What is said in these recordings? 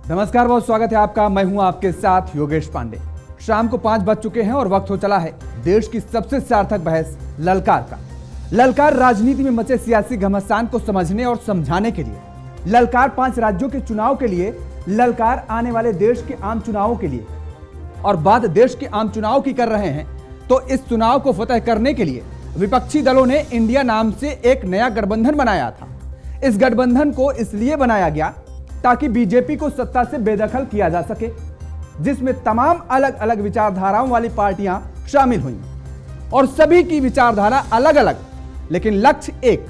नमस्कार, बहुत स्वागत है आपका। मैं हूं आपके साथ योगेश पांडे। शाम को 5 बज चुके हैं और वक्त हो चला है देश की सबसे सार्थक बहस ललकार का। ललकार राजनीति में मचे सियासी घमासान को समझने और समझाने के लिए, ललकार 5 राज्यों के चुनाव के लिए, ललकार आने वाले देश के आम चुनावों के लिए। और बात देश के आम चुनाव की कर रहे हैं तो इस चुनाव को फतह करने के लिए विपक्षी दलों ने इंडिया नाम से एक नया गठबंधन बनाया था। इस गठबंधन को इसलिए बनाया गया ताकि बीजेपी को सत्ता से बेदखल किया जा सके, जिसमें तमाम अलग अलग विचारधाराओं वाली पार्टियां शामिल हुई और सभी की विचारधारा अलग अलग, लेकिन लक्ष्य एक,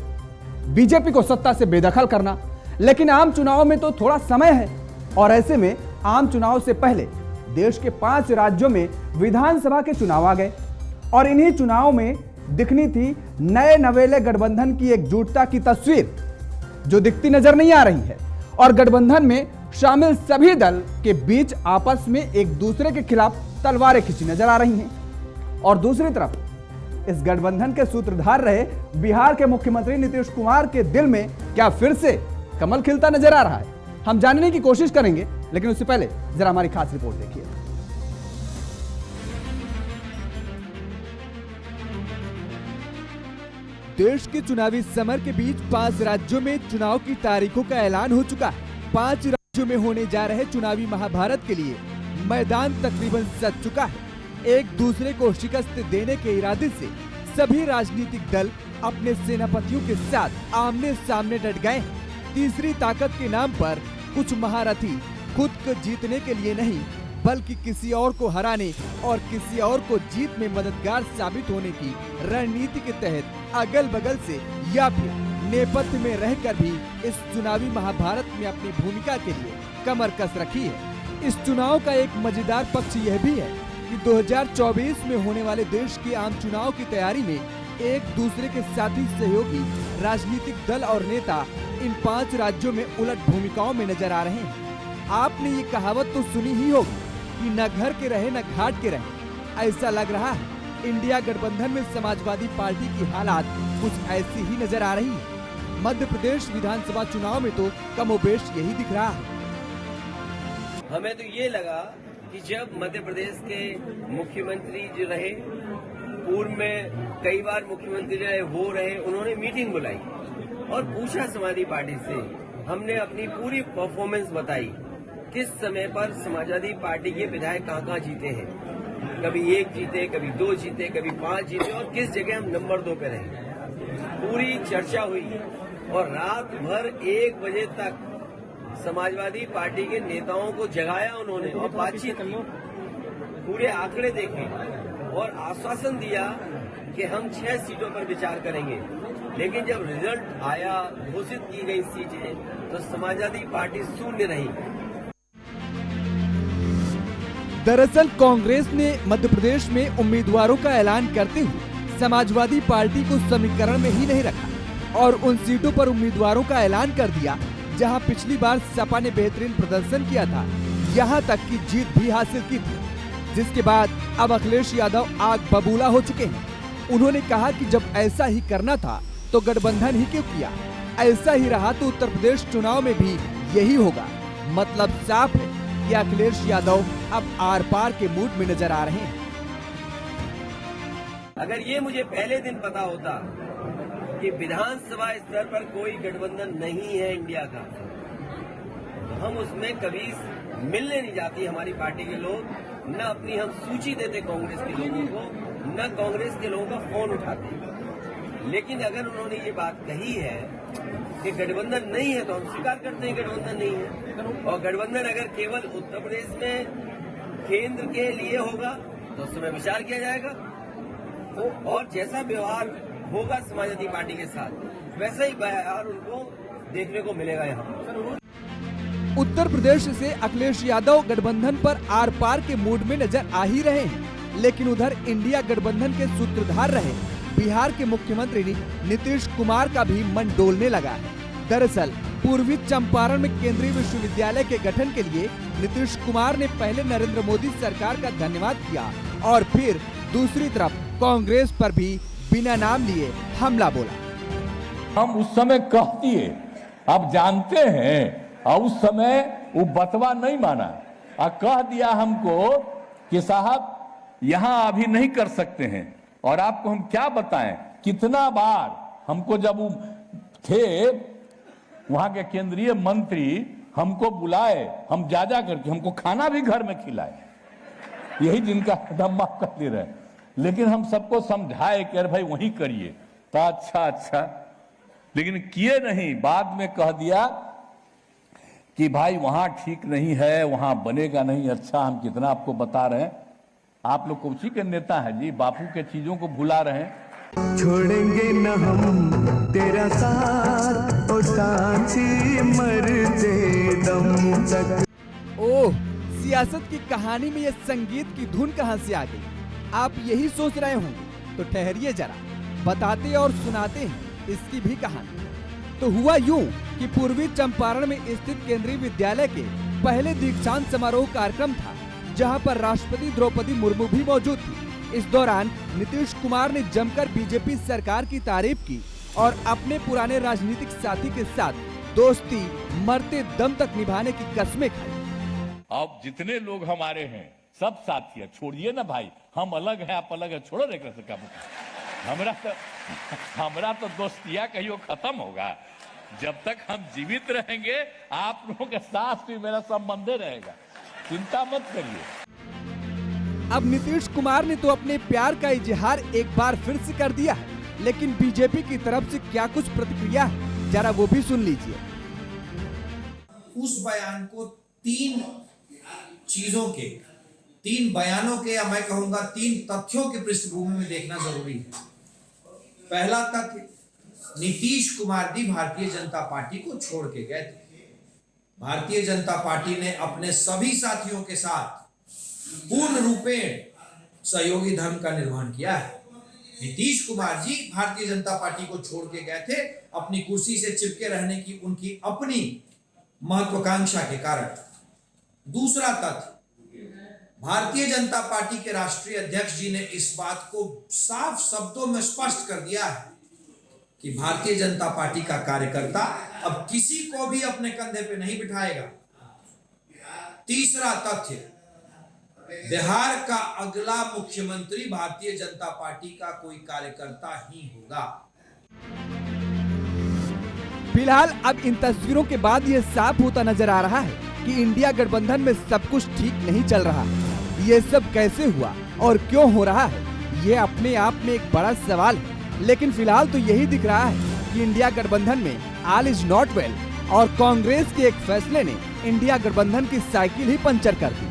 बीजेपी को सत्ता से बेदखल करना। लेकिन आम चुनाव में तो थोड़ा समय है और ऐसे में आम चुनाव से पहले देश के 5 राज्यों में विधानसभा के चुनाव आ गए और इन्हीं चुनाव में दिखनी थी नए नवेले गठबंधन की एकजुटता की तस्वीर, जो दिखती नजर नहीं आ रही है। और गठबंधन में शामिल सभी दल के बीच आपस में एक दूसरे के खिलाफ तलवारें खींची नजर आ रही हैं। और दूसरी तरफ इस गठबंधन के सूत्रधार रहे बिहार के मुख्यमंत्री नीतीश कुमार के दिल में क्या फिर से कमल खिलता नजर आ रहा है? हम जानने की कोशिश करेंगे, लेकिन उससे पहले जरा हमारी खास रिपोर्ट देखिए। देश के चुनावी समर के बीच 5 राज्यों में चुनाव की तारीखों का ऐलान हो चुका है। 5 राज्यों में होने जा रहे चुनावी महाभारत के लिए मैदान तकरीबन सज चुका है। एक दूसरे को शिकस्त देने के इरादे से सभी राजनीतिक दल अपने सेनापतियों के साथ आमने सामने डट गए हैं। तीसरी ताकत के नाम पर कुछ महारथी खुद को जीतने के लिए नहीं, बल्कि किसी और को हराने और किसी और को जीत में मददगार साबित होने की रणनीति के तहत अगल बगल से या फिर नेपथ्य में रहकर भी इस चुनावी महाभारत में अपनी भूमिका के लिए कमर कस रखी है। इस चुनाव का एक मजेदार पक्ष यह भी है कि 2024 में होने वाले देश के आम चुनाव की तैयारी में एक दूसरे के साथी सहयोगी राजनीतिक दल और नेता इन 5 राज्यों में उलट भूमिकाओं में नजर आ रहे हैं। आपने ये कहावत तो सुनी ही होगी कि न घर के रहे न घाट के रहे। ऐसा लग रहा है इंडिया गठबंधन में समाजवादी पार्टी की हालात कुछ ऐसी ही नजर आ रही है। मध्य प्रदेश विधानसभा चुनाव में तो कमोबेश यही दिख रहा है। हमें तो ये लगा कि जब मध्य प्रदेश के मुख्यमंत्री जो रहे, पूर्व में कई बार मुख्यमंत्री रहे, वो रहे, उन्होंने मीटिंग बुलाई और पूछा समाजवादी पार्टी से। हमने अपनी पूरी परफॉर्मेंस बताई, किस समय पर समाजवादी पार्टी के विधायक कहाँ जीते हैं। कभी 1 जीते, कभी 2 जीते, कभी 5 जीते और किस जगह हम नंबर 2 पे रहे। पूरी चर्चा हुई और रात भर 1 बजे तक समाजवादी पार्टी के नेताओं को जगाया उन्होंने और बातचीत की, पूरे आंकड़े देखे और आश्वासन दिया कि हम 6 सीटों पर विचार करेंगे। लेकिन जब रिजल्ट आया, घोषित की गई सीटें, तो समाजवादी पार्टी शून्य रही। दरअसल कांग्रेस ने मध्य प्रदेश में उम्मीदवारों का ऐलान करते हुए समाजवादी पार्टी को समीकरण में ही नहीं रखा और उन सीटों पर उम्मीदवारों का ऐलान कर दिया जहां पिछली बार सपा ने बेहतरीन प्रदर्शन किया था, यहां तक की जीत भी हासिल की थी। जिसके बाद अब अखिलेश यादव आग बबूला हो चुके हैं। उन्होंने कहा कि जब ऐसा ही करना था तो गठबंधन ही क्यों किया। ऐसा ही रहा तो उत्तर प्रदेश चुनाव में भी यही होगा। मतलब साफ है कि अखिलेश यादव अब आर पार के मूड में नजर आ रहे हैं। अगर ये मुझे पहले दिन पता होता कि विधानसभा स्तर पर कोई गठबंधन नहीं है इंडिया का, तो हम उसमें कभी मिलने नहीं जाती हमारी पार्टी के लोग, न अपनी हम सूची देते कांग्रेस के लोगों को, न कांग्रेस के लोगों का फोन उठाते। लेकिन अगर उन्होंने ये बात कही है कि गठबंधन नहीं है, तो हम स्वीकार करते हैं गठबंधन नहीं है। और गठबंधन अगर केवल उत्तर प्रदेश में केंद्र के लिए होगा तो उस समय विचार किया जाएगा। तो और जैसा व्यवहार होगा समाजवादी पार्टी के साथ, वैसा ही व्यवहार उनको देखने को मिलेगा यहाँ। उत्तर प्रदेश से अखिलेश यादव गठबंधन पर आर पार के मूड में नजर आ ही रहे हैं, लेकिन उधर इंडिया गठबंधन के सूत्रधार रहे बिहार के मुख्यमंत्री नीतीश कुमार का भी मन डोलने लगा है। दरअसल पूर्वी चंपारण में केंद्रीय विश्वविद्यालय के गठन के लिए नीतीश कुमार ने पहले नरेंद्र मोदी सरकार का धन्यवाद किया और फिर दूसरी तरफ कांग्रेस पर भी बिना नाम लिए हमला बोला। हम उस समय कह दिए, आप जानते हैं, और उस समय वो बतवा नहीं माना और कह दिया हमको कि साहब यहां अभी नहीं कर सकते हैं। और आपको हम क्या बताएं, कितना बार हमको जब वो थे वहां के केंद्रीय मंत्री हमको बुलाए, हम जा करके हमको खाना भी घर में खिलाए, यही जिनका दम माफ कर दे रहे। लेकिन हम सबको समझाए कि अरे भाई वहीं करिए, तो अच्छा, लेकिन किए नहीं। बाद में कह दिया कि भाई वहां ठीक नहीं है, वहां बनेगा नहीं। अच्छा, हम कितना आपको बता रहे हैं, आप लोग कौची के नेता हैं जी, बापू के चीजों को भुला रहे हैं। छोड़ेंगे न हम तेरा साथ ओ सांची मरते दम तक। ओह, सियासत की कहानी में ये संगीत की धुन कहां से आ गई? आप यही सोच रहे होंगे, तो ठहरिए जरा, बताते और सुनाते हैं इसकी भी कहानी। तो हुआ यूं कि पूर्वी चंपारण में स्थित केंद्रीय विद्यालय के पहले दीक्षांत समारोह कार्यक्रम था, जहां पर राष्ट्रपति द्रौपदी मुर्मू भी मौजूद थी। इस दौरान नीतीश कुमार ने जमकर बीजेपी सरकार की तारीफ की और अपने पुराने राजनीतिक साथी के साथ दोस्ती मरते दम तक निभाने की कस्में खाई। अब जितने लोग हमारे हैं सब साथी है, छोड़िए ना भाई, हम अलग हैं आप अलग है, छोड़ो रे कैसे क्या हमरा तो दोस्तिया कहियो खत्म होगा। जब तक हम जीवित रहेंगे आप लोगों के साथ भी मेरा संबंध रहेगा, चिंता मत करिए। अब नीतीश कुमार ने तो अपने प्यार का इजहार एक बार फिर से कर दिया है, लेकिन बीजेपी की तरफ से क्या कुछ प्रतिक्रिया है, जरा वो भी सुन लीजिए। उस बयान को तीन चीजों के, तीन बयानों के, या मैं कहूंगा तीन तथ्यों की पृष्ठभूमि में देखना जरूरी है। पहला तथ्य, नीतीश कुमार जी भारतीय जनता पार्टी को छोड़ के गए थे। भारतीय जनता पार्टी ने अपने सभी साथियों के साथ पूर्ण रूपेण सहयोगी धर्म का निर्वहन किया है। नीतीश कुमार जी भारतीय जनता पार्टी को छोड़ के गए थे अपनी कुर्सी से चिपके रहने की उनकी अपनी महत्वाकांक्षा के कारण। दूसरा तथ्य, भारतीय जनता पार्टी के राष्ट्रीय अध्यक्ष जी ने इस बात को साफ शब्दों में स्पष्ट कर दिया है कि भारतीय जनता पार्टी का कार्यकर्ता अब किसी को भी अपने कंधे पे नहीं बिठाएगा। तीसरा तथ्य, बिहार का अगला मुख्यमंत्री भारतीय जनता पार्टी का कोई कार्यकर्ता ही होगा। फिलहाल अब इन तस्वीरों के बाद ये साफ होता नजर आ रहा है कि इंडिया गठबंधन में सब कुछ ठीक नहीं चल रहा। ये सब कैसे हुआ और क्यों हो रहा है, ये अपने आप में एक बड़ा सवाल है। लेकिन फिलहाल तो यही दिख रहा है कि इंडिया गठबंधन में ऑल इज नॉट वेल, और कांग्रेस के एक फैसले ने इंडिया गठबंधन की साइकिल ही पंचर कर दी।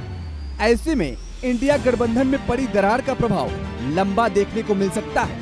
ऐसे में इंडिया गठबंधन में पड़ी दरार का प्रभाव लंबा देखने को मिल सकता है।